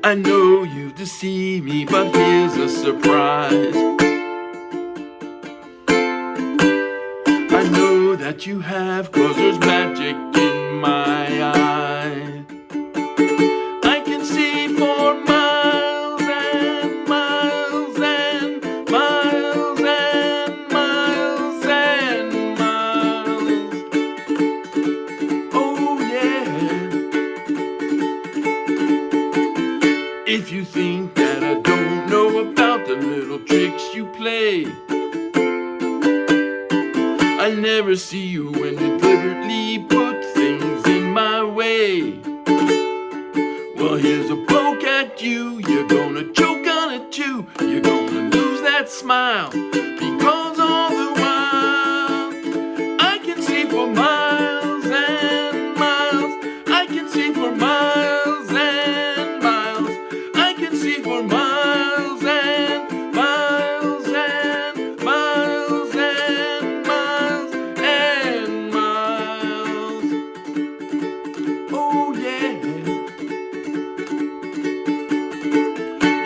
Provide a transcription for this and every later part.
I know you deceive me, but here's a surprise. I know that you have, 'cause there's magic in my eye. I can see for miles and miles and miles and miles and miles. Oh yeah. If you think that I don't know about the little tricks you play, I never see you when you deliberately put things in my way. Well, here's a poke at you, you're gonna choke on it too. You're gonna lose that smile, because all the while I can see for miles and miles. I can see for miles and miles. I can see for miles and miles and miles and miles and miles. Oh yeah.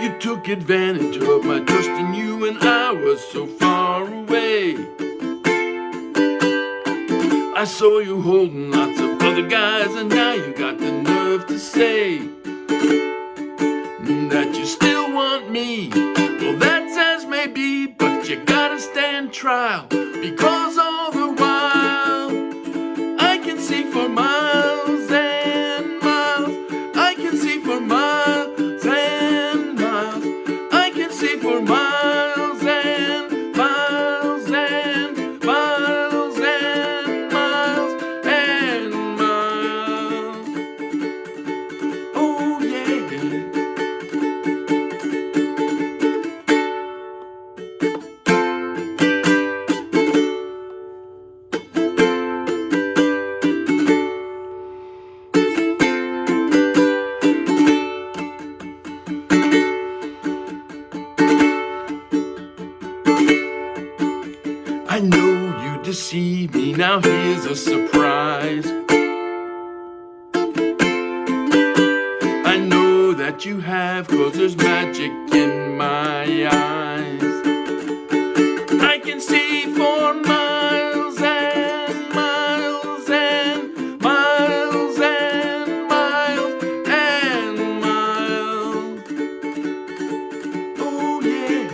You took advantage of my trust in you when I was so far away. I saw you holding lots of other guys, and now you got the nerve to say that you still want me. Well, that's as may be, but you gotta stand trial, because all the while I can see for miles and miles. I can see for miles and miles. I can see for miles and miles and miles and miles and miles. Oh yeah. I know you deceive me, now here's a surprise. I know that you have, 'cause there's magic in my eyes. I can see for miles and miles and miles and miles and miles. Oh yeah.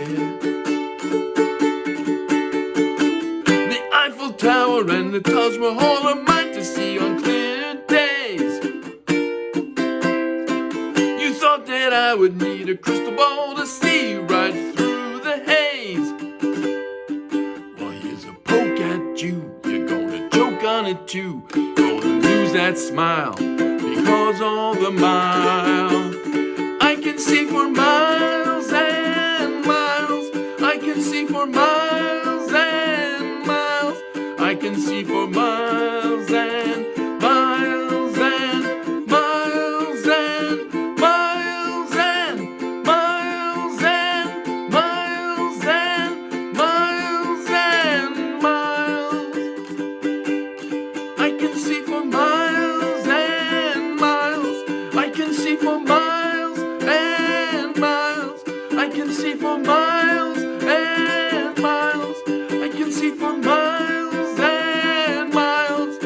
The Eiffel Tower and the Taj Mahal are mine to see on clear days. You thought that I would need a crystal ball to see right through the haze. Well, here's a poke at you, you're gonna choke on it too. Gonna lose that smile, because all the mile I can see for miles and miles. I can see for miles and miles. I can see for miles and miles and miles and miles and miles and miles and miles and miles. I can see for miles and miles. I can see for miles and miles. I can see for miles and miles. I can see for miles and miles.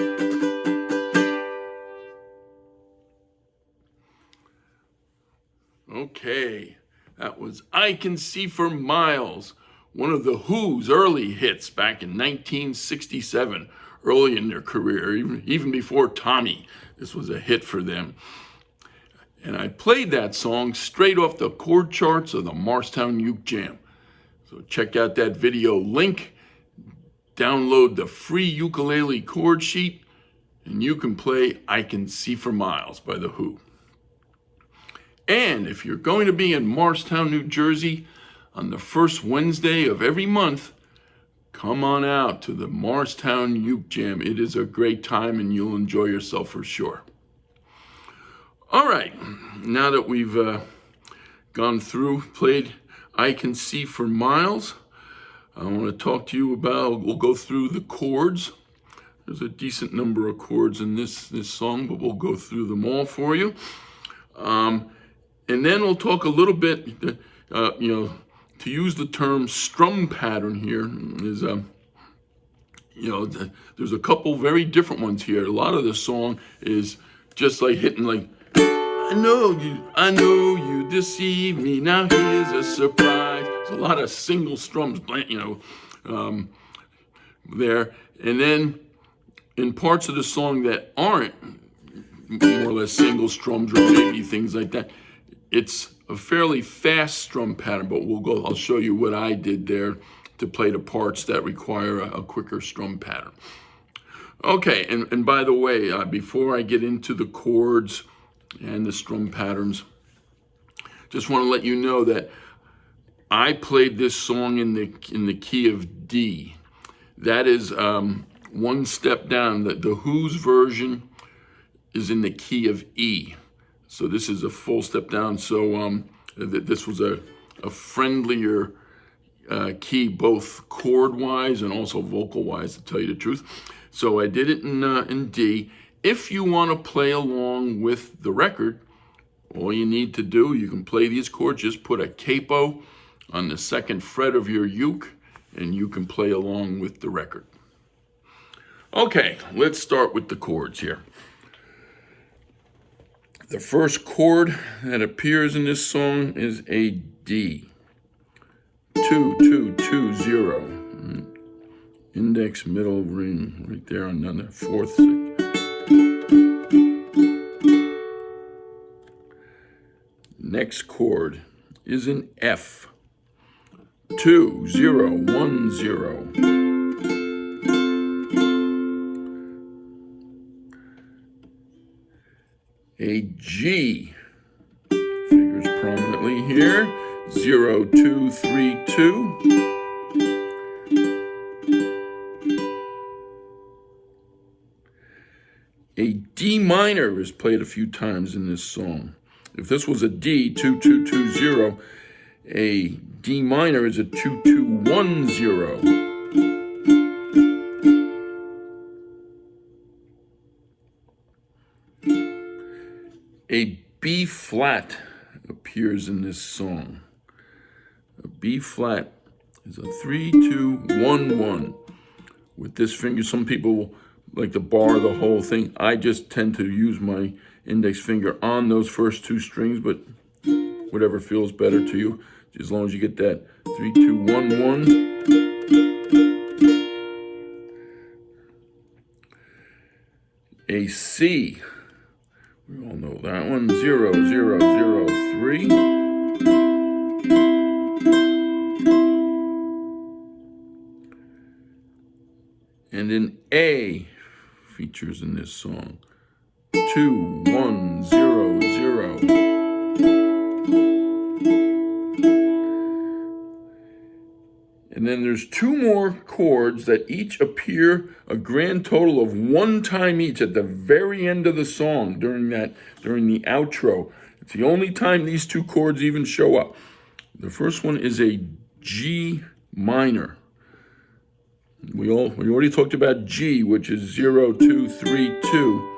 Okay, that was I Can See for Miles, one of the Who's early hits back in 1967, early in their career, even before Tommy. This was a hit for them. And I played that song straight off the chord charts of the Morristown Uke Jam. So check out that video link, download the free ukulele chord sheet, and you can play I Can See for Miles by The Who. And if you're going to be in Morristown, New Jersey on the first Wednesday of every month, come on out to the Morristown Uke Jam. It is a great time and you'll enjoy yourself for sure. All right, now that we've gone through, played I Can See for Miles, I want to talk to you about, we'll go through the chords. There's a decent number of chords in this song, but we'll go through them all for you. And then we'll talk a little bit, to use the term strum pattern here is, there's a couple very different ones here. A lot of the song is just like hitting like, I know you deceive me, now here's a surprise. There's a lot of single strums, there. And then in parts of the song that aren't more or less single strums or maybe things like that, it's a fairly fast strum pattern, but I'll show you what I did there to play the parts that require a quicker strum pattern. Okay, and by the way, before I get into the chords and the strum patterns, just want to let you know that I played this song in the key of D. That is one step down. The Who's version is in the key of E. So this is a full step down. So this was a friendlier key, both chord-wise and also vocal-wise, to tell you the truth. So I did it in D. If you want to play along with the record, all you need to do, you can play these chords, just put a capo on the second fret of your uke, and you can play along with the record. Okay, let's start with the chords here. The first chord that appears in this song is a D. 2, 2, 2, 0. Index, middle, ring, right there on the fourth. Next chord is an F. 2, 0, 1, 0. A G figures prominently here. 0, 2, 3, 2. A D minor is played a few times in this song. If this was a D, 2, 2, 2, 0, a D minor is a 2, 2, 1, 0. A B flat appears in this song. A B flat is a 3, 2, 1, 1. With this finger, some people like to bar the whole thing. I just tend to use my index finger on those first two strings, but whatever feels better to you, as long as you get that 3, 2, 1, 1. A C. We all know that one. 0, 0, 0, 3. And an A features in this song. 2, 1, 0, 0. And then there's two more chords that each appear a grand total of one time each at the very end of the song during the outro. It's the only time these two chords even show up. The first one is a G minor. We already talked about G, which is 0, 2, 3, 2.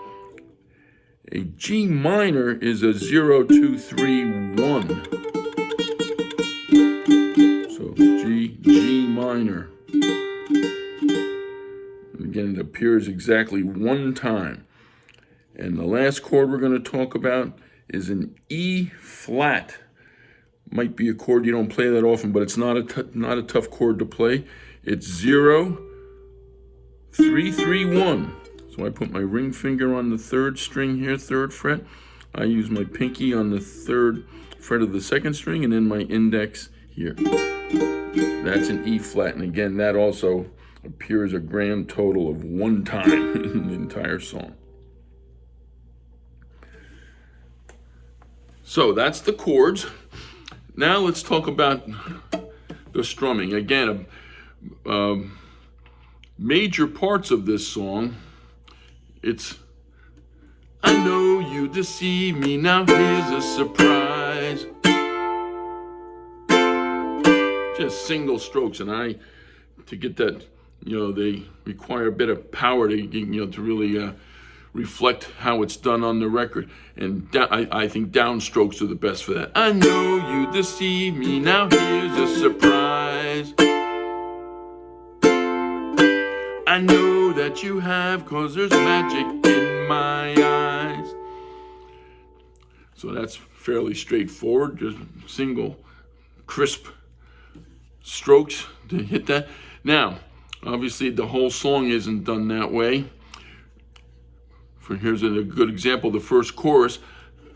A G minor is a 0, 2, 3, 1. So G minor. And again, it appears exactly one time. And the last chord we're going to talk about is an E flat. Might be a chord you don't play that often, but it's not a tough chord to play. It's 0, 3, 3, 1. So I put my ring finger on the third string here, third fret. I use my pinky on the third fret of the second string, and then my index here. That's an E flat, and again, that also appears a grand total of one time in the entire song. So that's the chords. Now let's talk about the strumming. Again, major parts of this song, it's, I know you deceive me, now here's a surprise. Just single strokes, and to get that, they require a bit of power to really reflect how it's done on the record. And I think downstrokes are the best for that. I know you deceive me, now here's a surprise. I know that you have, 'cause there's magic in my eyes. So that's fairly straightforward, just single crisp strokes to hit that. Now, obviously the whole song isn't done that way. Here's a good example, the first chorus.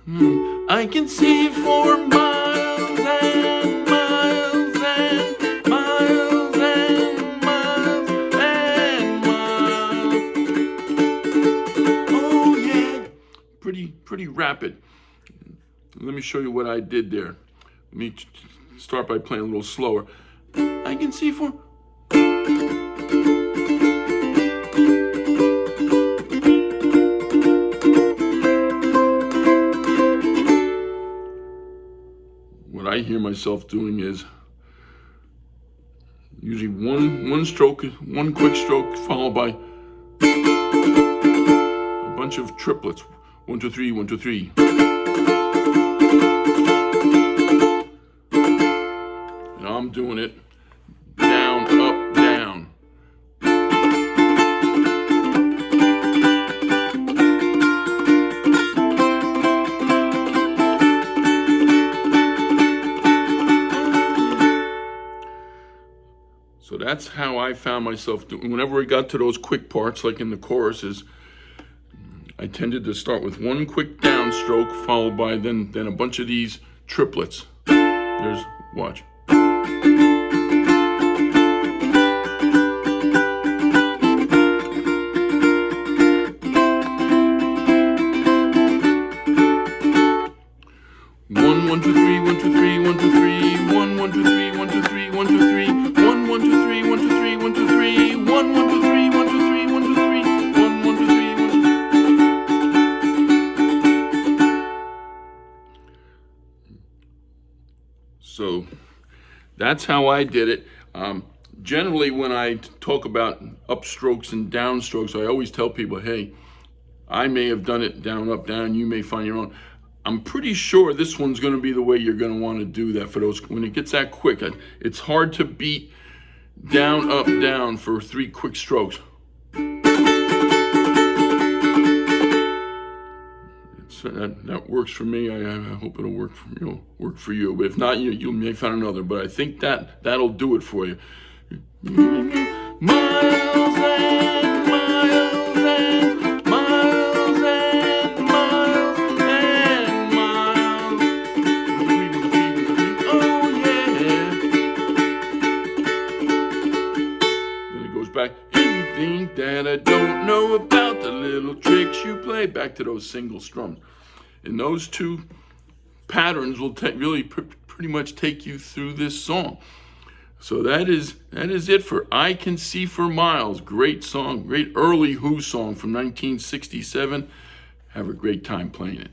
I can see for miles and miles and miles and miles and miles. Oh yeah, pretty rapid. Let me show you what I did there. Let me start by playing a little slower. I can see for. What I hear myself doing is usually one stroke, one quick stroke, followed by a bunch of triplets. 1, 2, 3, 1, 2, 3. And I'm doing it down, up, down. So that's how I found myself doing. Whenever I got to those quick parts, like in the choruses, I tended to start with one quick downstroke, followed by then a bunch of these triplets. There's, watch. One, 1, 2, 3, 1, 2, 3, 1, 2, 3, 1, 1, 2, 3, 1, 2, 3, 1, 2, 3, 1, 1, 2, 3, 1, 2, 3, 1, 2, 3, 1, 1, 2, 3, 1, 2, 3, 1, 2, 3, 1, 1, 2, 3, 1, 2, 3. So that's how I did it. Generally, when I talk about upstrokes and downstrokes, I always tell people, hey, I may have done it down, up, down. You may find your own. I'm pretty sure this one's going to be the way you're going to want to do that for those. When it gets that quick, it's hard to beat down, up, down for 3 quick strokes. That works for me. I hope it'll work for you. But if not, you may find another. But I think that'll do it for you. Miles and miles and miles and miles and miles. Oh yeah. Then it goes back. Anything that I don't know about the little tricks you play. Back to those single strums. And those two patterns will really pretty much take you through this song. So that is it for I Can See for Miles. Great song, great early Who song from 1967. Have a great time playing it.